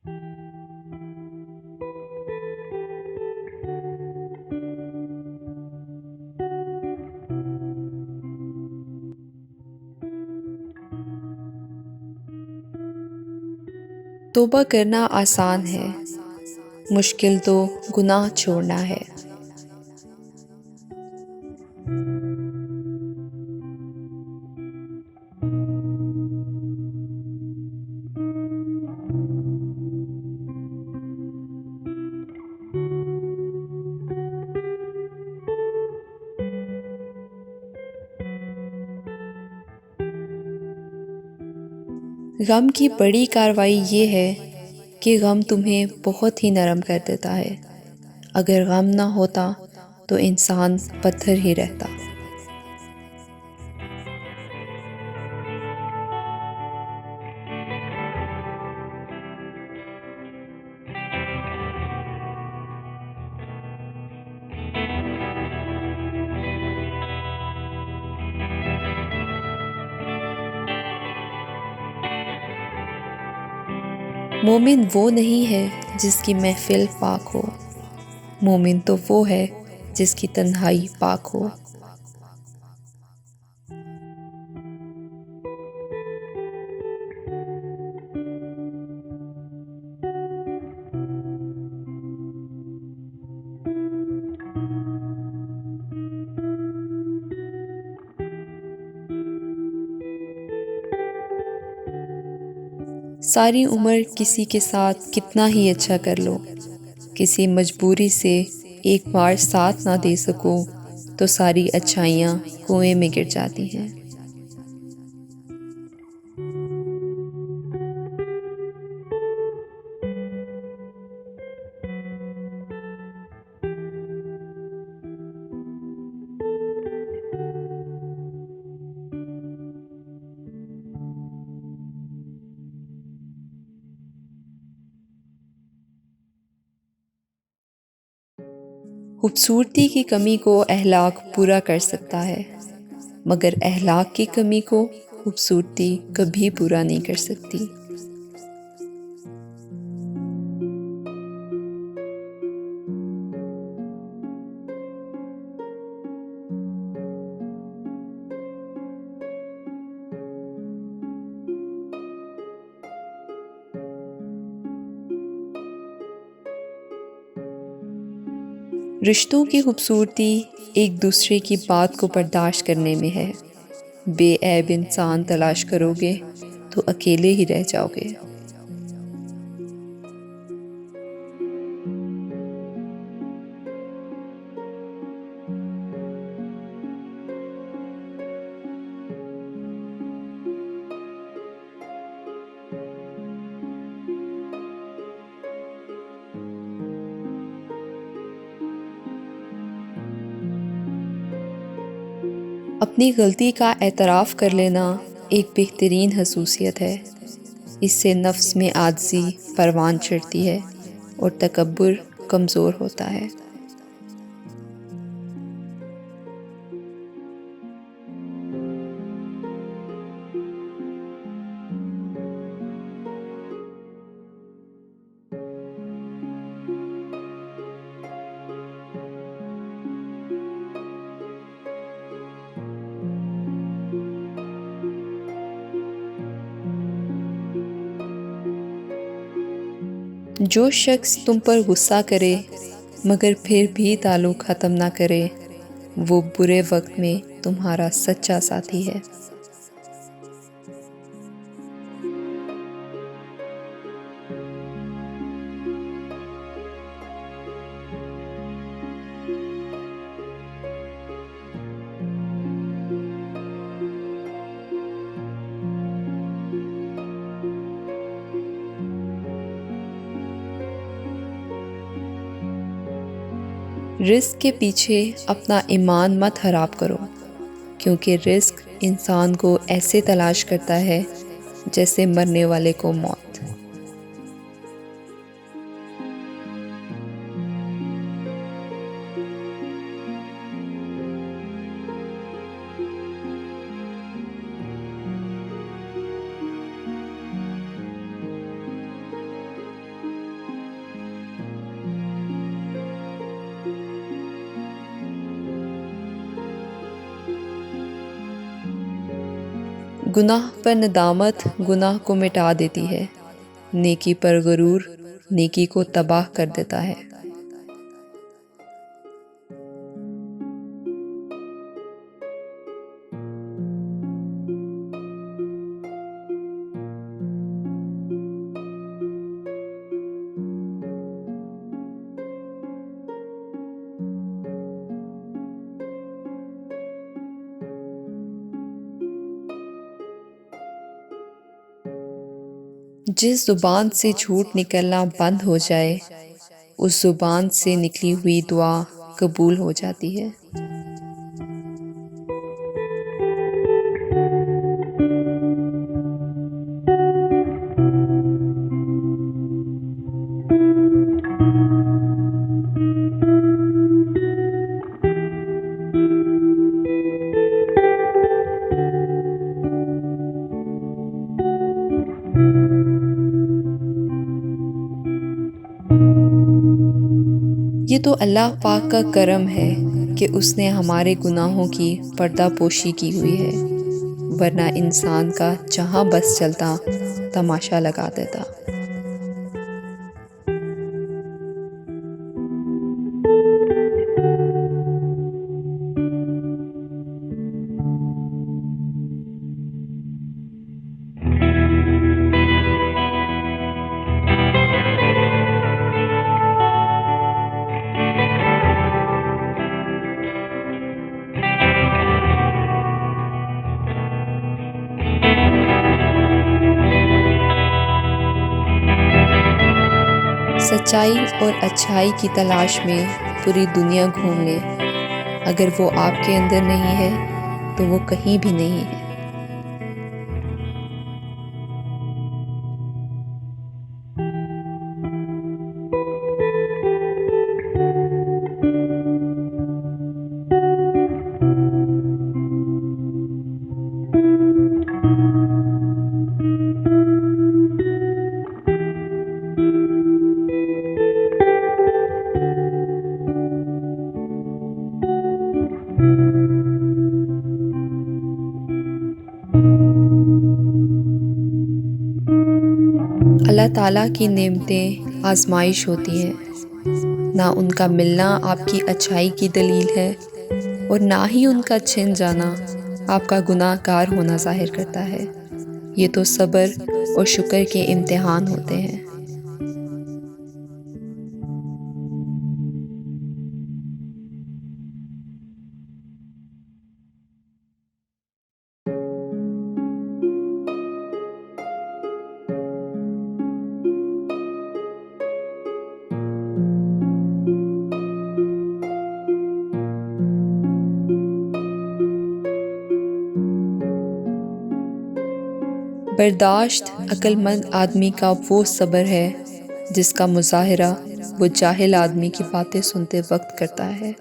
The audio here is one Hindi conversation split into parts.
तौबा करना आसान है, मुश्किल तो गुनाह छोड़ना है। गम की बड़ी कार्रवाई ये है कि गम तुम्हें बहुत ही नरम कर देता है। अगर गम ना होता तो इंसान पत्थर ही रहता। मोमिन वो नहीं है जिसकी महफिल पाक हो, मोमिन तो वो है जिसकी तन्हाई पाक हो। सारी उम्र किसी के साथ कितना ही अच्छा कर लो, किसी मजबूरी से एक बार साथ ना दे सको तो सारी अच्छाइयाँ कुएं में गिर जाती हैं। खूबसूरती की कमी को अहलाक पूरा कर सकता है, मगर अहलाक की कमी को खूबसूरती कभी पूरा नहीं कर सकती। रिश्तों की खूबसूरती एक दूसरे की बात को बर्दाश्त करने में है। बेऐब इंसान तलाश करोगे तो अकेले ही रह जाओगे। अपनी गलती का एतराफ़ कर लेना एक बेहतरीन खसूसियत है। इससे नफ्स में आजिज़ी परवान चढ़ती है और तकब्बुर कमज़ोर होता है। जो शख्स तुम पर गुस्सा करे मगर फिर भी ताल्लुक़ ख़त्म ना करे, वो बुरे वक्त में तुम्हारा सच्चा साथी है। रिस्क के पीछे अपना ईमान मत खराब करो, क्योंकि रिस्क इंसान को ऐसे तलाश करता है जैसे मरने वाले को मौत। गुनाह पर नदामत गुनाह को मिटा देती है, नेकी पर गुरूर नेकी को तबाह कर देता है। जिस ज़ुबान से झूठ निकलना बंद हो जाए, उस ज़ुबान से निकली हुई दुआ कबूल हो जाती है। ये तो अल्लाह पाक का करम है कि उसने हमारे गुनाहों की पर्दापोशी की हुई है, वरना इंसान का जहाँ बस चलता तमाशा लगा देता। सच्चाई और अच्छाई की तलाश में पूरी दुनिया घूम ले, अगर वो आपके अंदर नहीं है तो वो कहीं भी नहीं है। अल्लाह ताला की नेमतें आजमाइश होती हैं, ना उनका मिलना आपकी अच्छाई की दलील है और ना ही उनका छिन जाना आपका गुनाहगार होना ज़ाहिर करता है। ये तो सब्र और शुक्र के इम्तिहान होते हैं। बर्दाश्त अक्लमंद आदमी का वो सब्र है जिसका मुज़ाहिरा वो जाहिल आदमी की बातें सुनते वक्त करता है।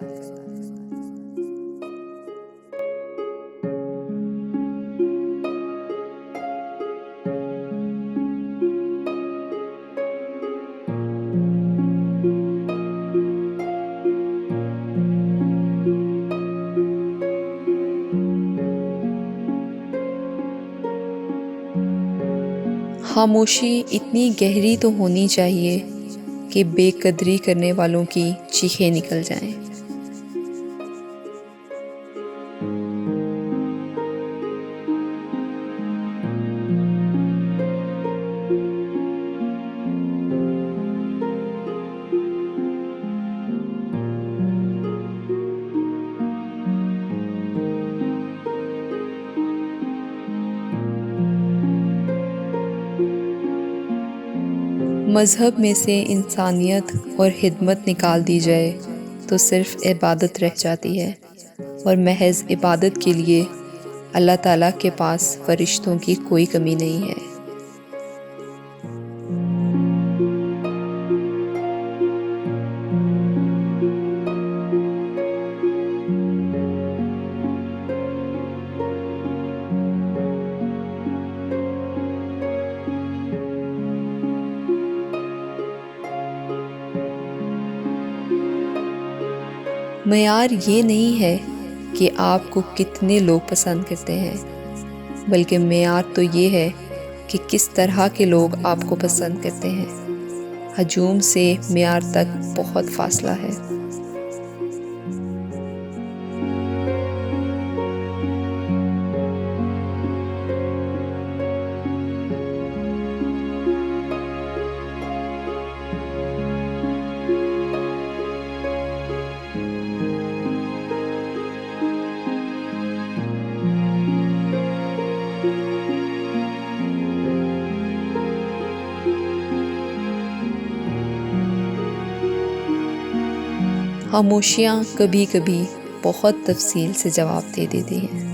खामोशी इतनी गहरी तो होनी चाहिए कि बेकदरी करने वालों की चीखें निकल जाएं। मज़हब में से इंसानियत और खिदमत निकाल दी जाए तो सिर्फ़ इबादत रह जाती है, और महज इबादत के लिए अल्लाह ताला के पास फ़रिश्तों की कोई कमी नहीं है। मयार ये नहीं है कि आपको कितने लोग पसंद करते हैं, बल्कि मेयार तो ये है कि किस तरह के लोग आपको पसंद करते हैं। हजूम से मेयार तक बहुत फासला है। खामोशियाँ कभी कभी बहुत तफसील से जवाब दे देती हैं।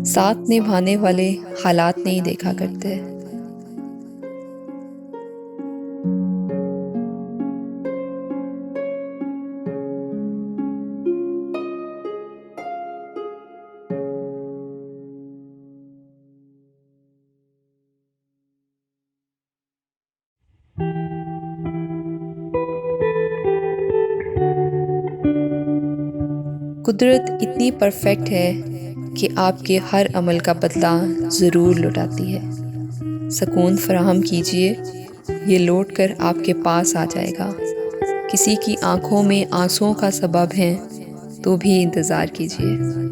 साथ निभाने वाले हालात नहीं देखा करते। कुदरत इतनी परफेक्ट है कि आपके हर अमल का बदला ज़रूर लौटाती है। सुकून फराहम कीजिए, ये लौट कर आपके पास आ जाएगा। किसी की आंखों में आंसुओं का सबब है तो भी इंतज़ार कीजिए।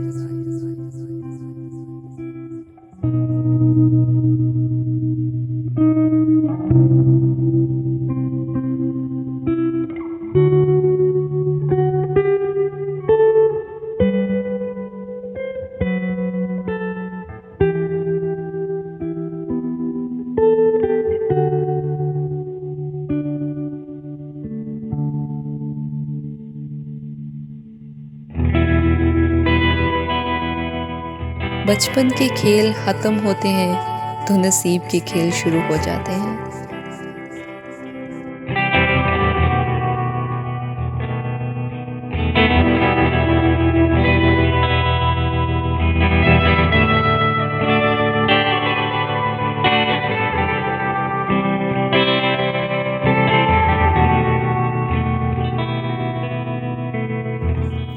बचपन के खेल ख़त्म होते हैं तो नसीब के खेल शुरू हो जाते हैं।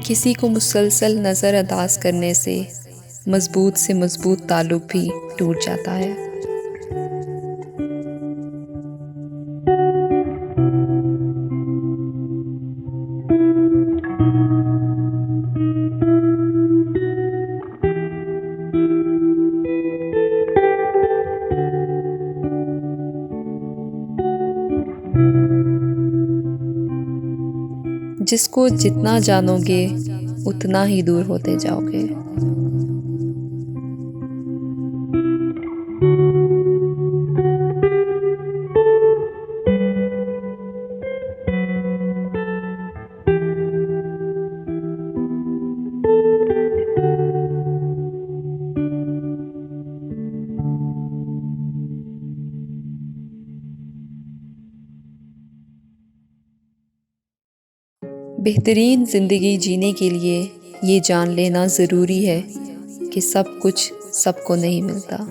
किसी को मुसलसल नज़रअंदाज करने से मजबूत से मजबूत ताल्लुक भी टूट जाता है। जिसको जितना जानोगे उतना ही दूर होते जाओगे। बेहतरीन ज़िंदगी जीने के लिए ये जान लेना ज़रूरी है कि सब कुछ सबको नहीं मिलता।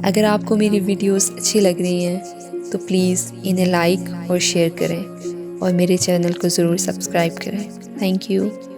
अगर आपको मेरी वीडियोस अच्छी लग रही हैं तो प्लीज़ इन्हें लाइक और शेयर करें और मेरे चैनल को ज़रूर सब्सक्राइब करें। Thank you.